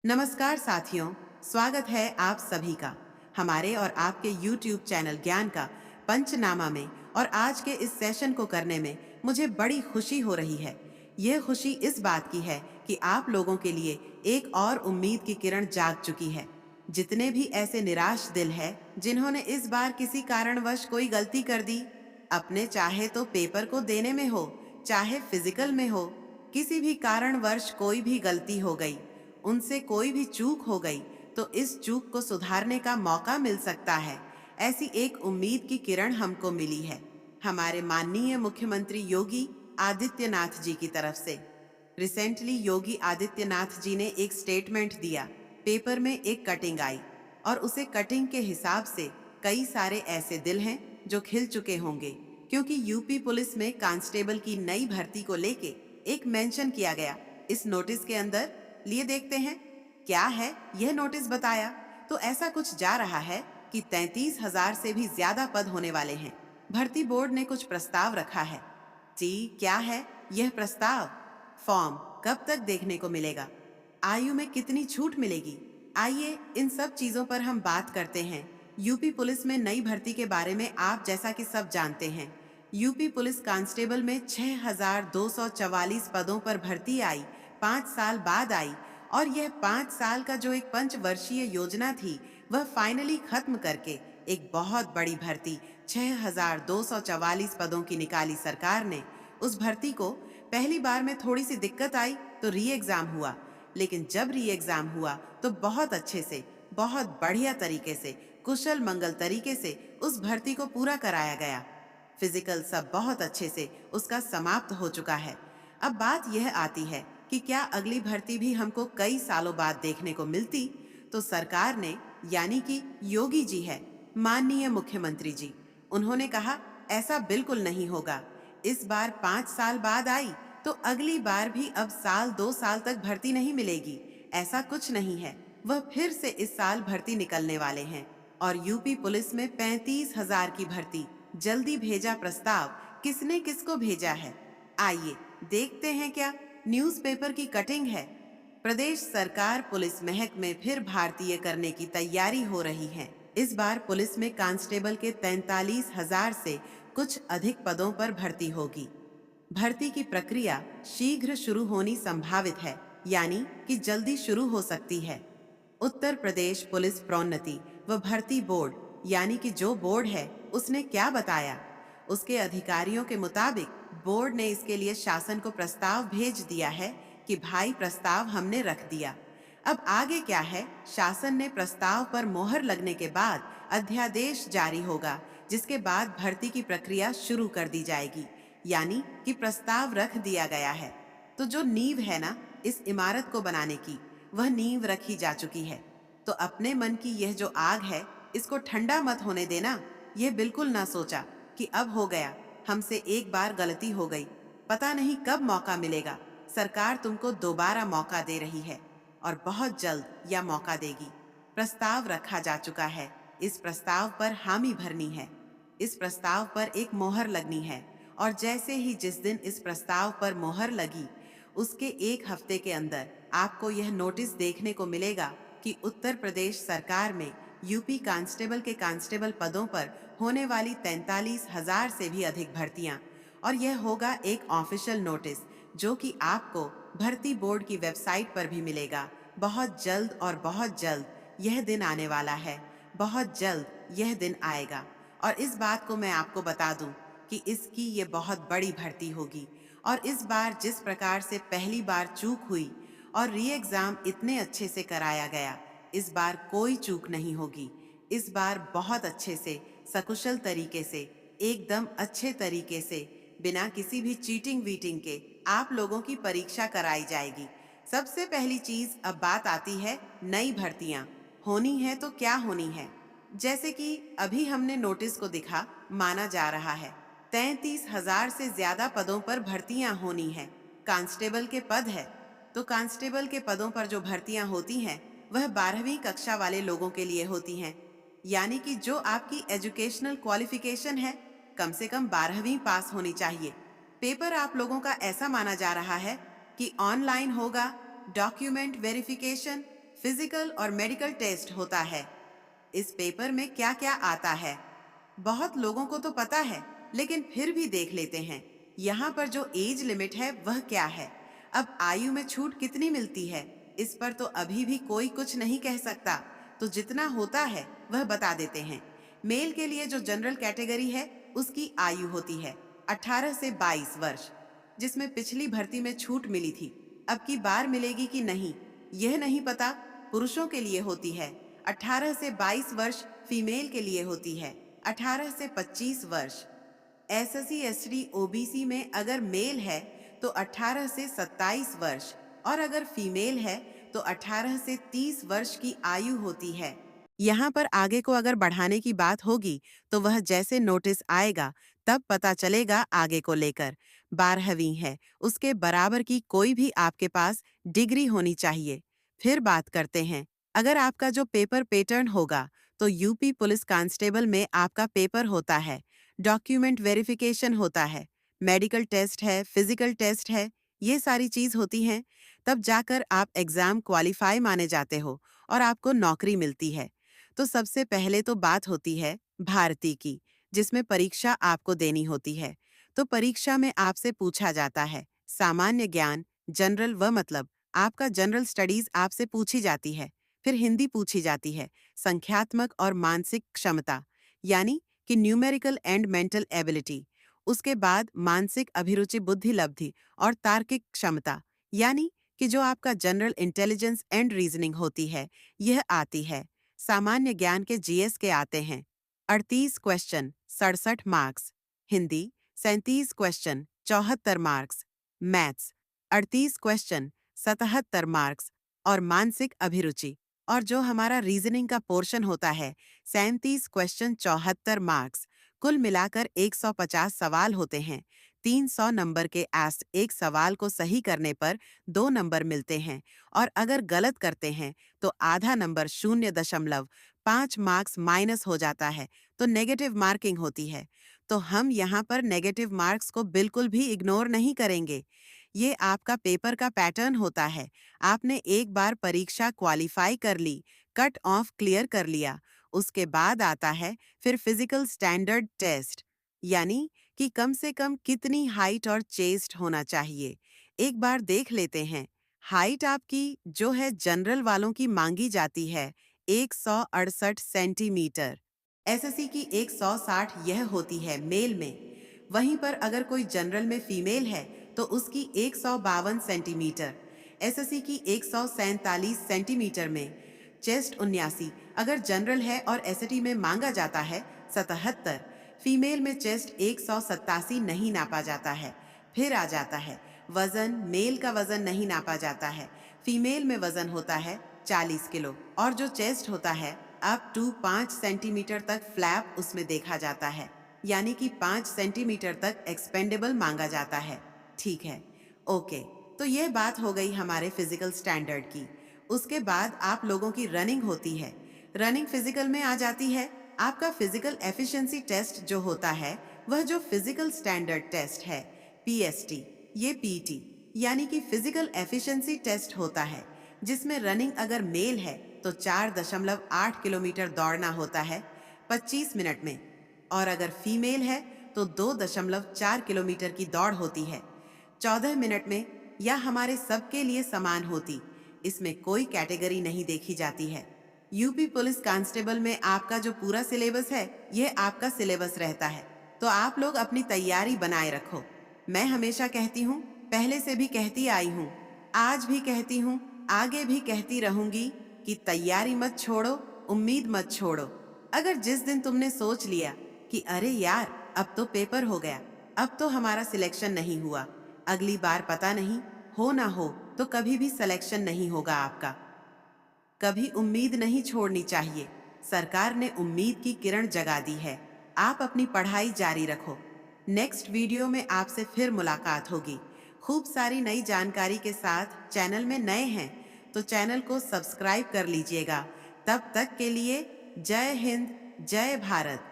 नमस्कार साथियों, स्वागत है आप सभी का हमारे और आपके YouTube चैनल ज्ञान का पंचनामा में। और आज के इस सेशन को करने में मुझे बड़ी खुशी हो रही है। यह खुशी इस बात की है कि आप लोगों के लिए एक और उम्मीद की किरण जाग चुकी है। जितने भी ऐसे निराश दिल है जिन्होंने इस बार किसी कारणवश कोई गलती कर दी, अपने चाहे तो पेपर को देने में हो चाहे फिजिकल में हो, किसी भी कारणवश कोई भी गलती हो गई, उनसे कोई भी चूक हो गई, तो इस चूक को सुधारने का मौका मिल सकता है। ऐसी एक उम्मीद की किरण हमको मिली है हमारे माननीय मुख्यमंत्री योगी आदित्यनाथ जी की तरफ से। रिसेंटली योगी आदित्यनाथ जी ने एक स्टेटमेंट दिया, पेपर में एक कटिंग आई और उसे कटिंग के हिसाब से कई सारे ऐसे दिल हैं जो खिल चुके होंगे, क्योंकि यूपी पुलिस में कांस्टेबल की नई भर्ती को लेके एक मेंशन किया गया इस नोटिस के अंदर। लिए देखते हैं क्या है यह नोटिस बताया। तो ऐसा कुछ जा रहा है कि 33,000 से भी ज्यादा पद होने वाले हैं। भर्ती बोर्ड ने कुछ प्रस्ताव रखा है। जी क्या है यह प्रस्ताव? फॉर्म कब तक देखने को मिलेगा? आयु में कितनी छूट मिलेगी? आइए इन सब चीजों पर हम बात करते हैं। यूपी पुलिस में नई भर्ती के बारे में आप जैसा कि सब जानते हैं, यूपी पुलिस कांस्टेबल में 6,244 पदों पर भर्ती आई, 5 साल बाद आई। और यह 5 साल का जो एक पंचवर्षीय योजना थी वह फाइनली खत्म करके एक बहुत बड़ी भर्ती 6,244 पदों की निकाली सरकार ने। उस भर्ती को पहली बार में थोड़ी सी दिक्कत आई तो री एग्जाम हुआ, लेकिन जब री एग्जाम हुआ तो बहुत अच्छे से, बहुत बढ़िया तरीके से, कुशल मंगल तरीके से उस भर्ती को पूरा कराया गया। फिजिकल सब बहुत अच्छे से उसका समाप्त हो चुका है। अब बात यह आती है कि क्या अगली भर्ती भी हमको कई सालों बाद देखने को मिलती? तो सरकार ने, यानी कि योगी जी है, माननीय मुख्यमंत्री जी, उन्होंने कहा ऐसा बिल्कुल नहीं होगा। इस बार 5 साल बाद आई तो अगली बार भी अब साल 2 साल तक भर्ती नहीं मिलेगी, ऐसा कुछ नहीं है। वह फिर से इस साल भर्ती निकलने वाले हैं और यूपी पुलिस में 35,000 की भर्ती। जल्दी भेजा प्रस्ताव, किसने किसको भेजा है? आइए देखते हैं क्या न्यूज़पेपर की कटिंग है। प्रदेश सरकार पुलिस महक में फिर भारतीय करने की तैयारी हो रही है। इस बार पुलिस में कांस्टेबल के 43,000 से कुछ अधिक पदों पर भर्ती होगी। भर्ती की प्रक्रिया शीघ्र शुरू होनी संभावित है, यानी कि जल्दी शुरू हो सकती है। उत्तर प्रदेश पुलिस प्रोन्नति व भर्ती बोर्ड, यानी कि जो बोर्ड है, उसने क्या बताया? उसके अधिकारियों के मुताबिक बोर्ड ने इसके लिए शासन को प्रस्ताव भेज दिया है कि भाई प्रस्ताव हमने रख दिया। अब आगे क्या है? शासन ने प्रस्ताव पर मोहर लगने के बाद अध्यादेश जारी होगा, जिसके बाद भर्ती की प्रक्रिया शुरू कर दी जाएगी, यानी कि प्रस्ताव रख दिया गया है। तो जो नींव है ना इस इमारत को बनाने की, वह नींव रखी जा चुकी है। तो अपने मन की यह जो आग है, इसको ठंडा मत होने देना। यह बिल्कुल ना सोचा कि अब हो गया, हमसे एक बार गलती हो गई, पता नहीं कब मौका मिलेगा। सरकार तुमको दोबारा मौका दे रही है और बहुत जल्द यह मौका देगी। प्रस्ताव रखा जा चुका है, इस प्रस्ताव पर हामी भरनी है, इस प्रस्ताव पर एक मोहर लगनी है। और जैसे ही जिस दिन इस प्रस्ताव पर मोहर लगी, उसके एक हफ्ते के अंदर आपको यह नोटिस देखने को मिलेगा कि उत्तर प्रदेश सरकार में यूपी कांस्टेबल के कांस्टेबल पदों पर होने वाली 43,000 से भी अधिक भर्तियां। और यह होगा एक ऑफिशियल नोटिस, जो कि आपको भर्ती बोर्ड की वेबसाइट पर भी मिलेगा। बहुत जल्द और बहुत जल्द यह दिन आने वाला है, बहुत जल्द यह दिन आएगा। और इस बात को मैं आपको बता दूं कि इसकी ये बहुत बड़ी भर्ती होगी। और इस बार जिस प्रकार से पहली बार चूक हुई और री एग्जाम इतने अच्छे से कराया गया, इस बार कोई चूक नहीं होगी। इस बार बहुत अच्छे से, सकुशल तरीके से, एकदम अच्छे तरीके से, बिना किसी भी चीटिंग वीटिंग के आप लोगों की परीक्षा कराई जाएगी। सबसे पहली चीज अब बात आती है नई भर्तियां होनी है तो क्या होनी है। जैसे कि अभी हमने नोटिस को दिखा, माना जा रहा है 33,000 से ज्यादा पदों पर भर्तियां होनी है। कांस्टेबल के पद है, तो कांस्टेबल के पदों पर जो भर्तियां होती हैं वह 12वीं कक्षा वाले लोगों के लिए होती हैं, यानी कि जो आपकी एजुकेशनल क्वालिफिकेशन है, कम से कम 12वीं पास होनी चाहिए। पेपर आप लोगों का ऐसा माना जा रहा है कि ऑनलाइन होगा, डॉक्यूमेंट वेरिफिकेशन, फिजिकल और मेडिकल टेस्ट होता है। इस पेपर में क्या क्या आता है? बहुत लोगों को तो पता है, लेकिन फिर भी देख लेते हैं। यहाँ पर जो एज लिमिट है वह क्या है? अब आयु में छूट कितनी मिलती है, इस पर तो अभी भी कोई कुछ नहीं कह सकता। तो जितना होता है वह बता देते हैं। मेल के लिए जो जनरल कैटेगरी है उसकी आयु होती है 18 से 22 वर्ष, जिसमें पिछली भर्ती में छूट मिली थी। अब की बार मिलेगी कि नहीं यह नहीं पता। पुरुषों के लिए होती है 18 से 22 वर्ष, फीमेल के लिए होती है 18 से 25 वर्ष। एसएससी एसटी ओबीसी में अगर मेल है तो 18 से 27 वर्ष, और अगर फीमेल है तो 18 से 30 वर्ष की आयु होती है। यहाँ पर आगे को अगर बढ़ाने की बात होगी तो वह जैसे नोटिस आएगा तब पता चलेगा। आगे को लेकर 12वीं है, उसके बराबर की कोई भी आपके पास डिग्री होनी चाहिए। फिर बात करते हैं, अगर आपका जो पेपर पैटर्न होगा तो यूपी पुलिस कांस्टेबल में आपका पेपर होता है, डॉक्यूमेंट वेरिफिकेशन होता है, मेडिकल टेस्ट है, फिजिकल टेस्ट है, ये सारी चीज होती हैं। तब जाकर आप एग्जाम क्वालिफाई माने जाते हो और आपको नौकरी मिलती है। तो सबसे पहले तो बात होती है भारती की, जिसमें परीक्षा आपको देनी होती है। तो परीक्षा में आपसे पूछा जाता है सामान्य ज्ञान, जनरल व मतलब आपका जनरल स्टडीज आपसे पूछी जाती है। फिर हिंदी पूछी जाती है, संख्यात्मक और मानसिक क्षमता यानी कि न्यूमेरिकल एंड मेंटल एबिलिटी। उसके बाद मानसिक अभिरुचि, बुद्धि लब्धि और तार्किक क्षमता यानी कि जो आपका जनरल इंटेलिजेंस एंड रीजनिंग होती है, यह आती है। सामान्य ज्ञान के जीएस के आते हैं 38 question 67 marks, Hindi 37 question 74 marks, maths 38 question 77 marks, और मानसिक अभिरुचि और जो हमारा रीजनिंग का पोर्शन होता है 37 क्वेश्चन 74 मार्क्स। कुल मिलाकर 150 सवाल होते हैं। 300 नंबर के एस्ट एक सवाल को सही करने पर 2 नंबर मिलते हैं, और अगर गलत करते हैं तो आधा नंबर 0.5 मार्क्स माइनस हो जाता है, तो नेगेटिव मार्किंग होती है। तो हम यहाँ पर नेगेटिव मार्क्स को बिल्कुल भी इग्नोर नहीं करेंगे। ये आपका पेपर का पैटर्न होता है। आपने एक बार परीक्षा क्वालिफाई कर ली, कट ऑफ क्लियर कर लिया, उसके बाद आता है फिर फिजिकल स्टैंडर्ड टेस्ट, यानी कि कम से कम कितनी हाइट और चेस्ट होना चाहिए। एक बार देख लेते हैं। हाइट आपकी जो है जनरल वालों की मांगी जाती है 168 सेंटीमीटर, एसएससी की 160 यह होती है मेल में। वहीं पर अगर कोई जनरल में फीमेल है तो उसकी 152 सेंटीमीटर, एसएससी की 147 सेंटीमीटर में। चेस्ट 79 अगर जनरल है और एसटी में मांगा जाता है 77। फीमेल में चेस्ट 187 नहीं नापा जाता है। फिर आ जाता है वजन, मेल का वजन नहीं नापा जाता है। फीमेल में वजन होता है 40 किलो, और जो चेस्ट होता है अप टू 5 सेंटीमीटर तक फ्लैप उसमें देखा जाता है, यानी कि 5 सेंटीमीटर तक एक्सपेंडेबल मांगा जाता है। ठीक है, ओके। तो यह बात हो गई हमारे फिजिकल स्टैंडर्ड की। उसके बाद आप लोगों की रनिंग होती है। रनिंग फिजिकल में आ जाती है। आपका फिजिकल एफिशिएंसी टेस्ट जो होता है वह जो फिजिकल स्टैंडर्ड टेस्ट है पीएसटी, ये पीटी यानी कि फिजिकल एफिशिएंसी टेस्ट होता है, जिसमें रनिंग अगर मेल है तो 4.8 किलोमीटर दौड़ना होता है 25 मिनट में, और अगर फीमेल है तो 2.4 किलोमीटर की दौड़ होती है 14 मिनट में, या हमारे सबके लिए समान होती। इसमें कोई कैटेगरी नहीं देखी जाती है। यूपी पुलिस कांस्टेबल में आपका जो पूरा सिलेबस है यह आपका सिलेबस रहता है। तो आप लोग अपनी तैयारी बनाए रखो। मैं हमेशा कहती हूँ, पहले से भी कहती आई हूँ, आज भी कहती हूँ, आगे भी कहती रहूंगी कि तैयारी मत छोड़ो, उम्मीद मत छोड़ो। अगर जिस दिन तुमने सोच लिया कि अरे यार अब तो पेपर हो गया, अब तो हमारा सिलेक्शन नहीं हुआ, अगली बार पता नहीं हो ना हो, तो कभी भी सिलेक्शन नहीं होगा आपका। कभी उम्मीद नहीं छोड़नी चाहिए। सरकार ने उम्मीद की किरण जगा दी है। आप अपनी पढ़ाई जारी रखो। नेक्स्ट वीडियो में आपसे फिर मुलाकात होगी खूब सारी नई जानकारी के साथ। चैनल में नए हैं तो चैनल को सब्सक्राइब कर लीजिएगा। तब तक के लिए जय हिंद, जय भारत।